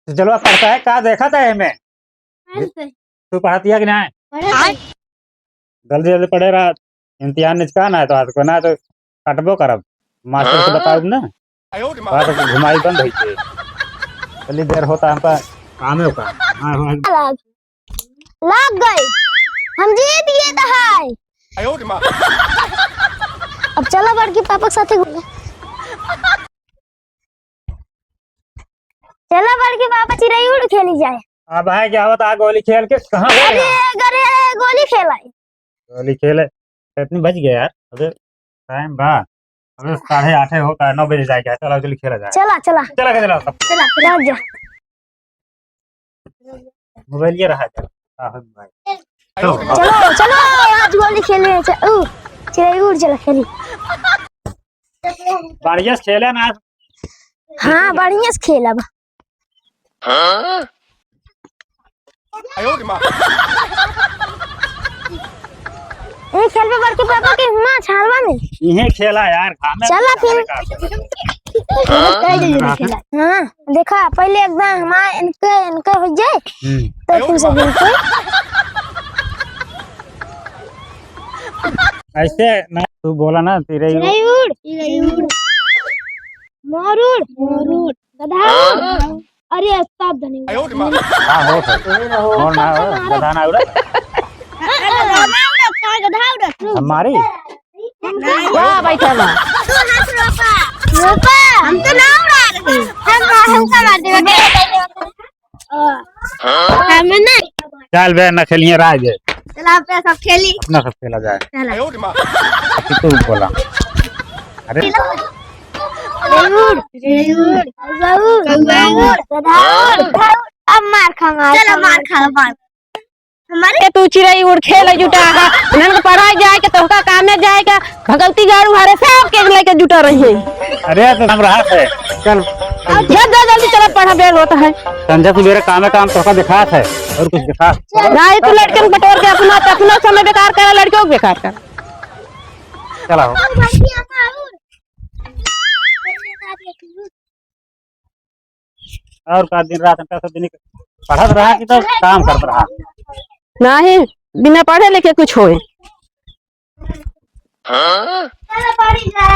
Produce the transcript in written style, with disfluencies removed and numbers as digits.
तो चलो पढ़ता है का देखा था हमें। तू पढ़ती है कि नहीं? जल्दी जल्दी पढ़े रहा। इम्तिहान निचकाना है तो आज को ना तो कटबो करब। मास्टर से बताओ ना बात तो घुमाई बंद हुई थी। जल्दी देर होता हमका काम है का। हाँ हाँ लग गई। हम जीत गए दहाई। अब चलो बड़की पापा के साथ घूमने। चलो बड़की पापा चिड़ै उड़ खेली जाए। अब है क्या होता गोली खेल के कहाँ गए? अरे गरे गोली खेलाई। गोली खेले इतनी बज गया यार। अबे टाइम बा। अबे 8:30 होता है 9 बजे जाएगा। चलो जल्दी खेला जाए। चला चला चला चला सब चला चला जा। मोबाइल ये रहा चल। भाई चलो चलो आज गोली खेले। चिड़ै उड़ चला खेली। बढ़िया से खेले ना। हाँ बढ़िया से खेला बा। ये खेल पे बड़की पापा के हुआ छालवा में इहे खेला यार। चला फिर। हाँ देखा पहले एकदम हमारा इनके इनके हो जाए तो फिर से बिल्कुल ऐसे ना तू बोला ना तेरे चिड़ै मोरूर मोरूर गधा। अरे स्टॉप धनी हां हो और ना गधा ना उड़ा हमारी वाह बैठा बा रोपा हम तो ना उड़ा रहे। हम का मार देबे हम ना। चल बे ना खेलिए राज। चला पे सब खेली अपना सब खेला जाए। चला तू बोला अरे अब मार खा चलो मार खा मार हमारे तू चिड़ै उड़ खेल जुटा है नन पढ़ाई जाए के तो का काम में जाए के भगवती गाड़ू हारे सब के लेके जुटा रही है। अरे तो हम रहा है चल जल्दी चला पढ़ा बेर होता है। संजय तू मेरे काम तो का दिखा है और कुछ दिखा नहीं तू लड़के बटोर के अपना समय बेकार कर लड़कियों को बेकार कर। चला और का दिन रात का सब दिन पढ़त रहा कि तो काम करता रहा। नहीं बिना पढ़े लिखे कुछ होए। चलो पढ़ी जा।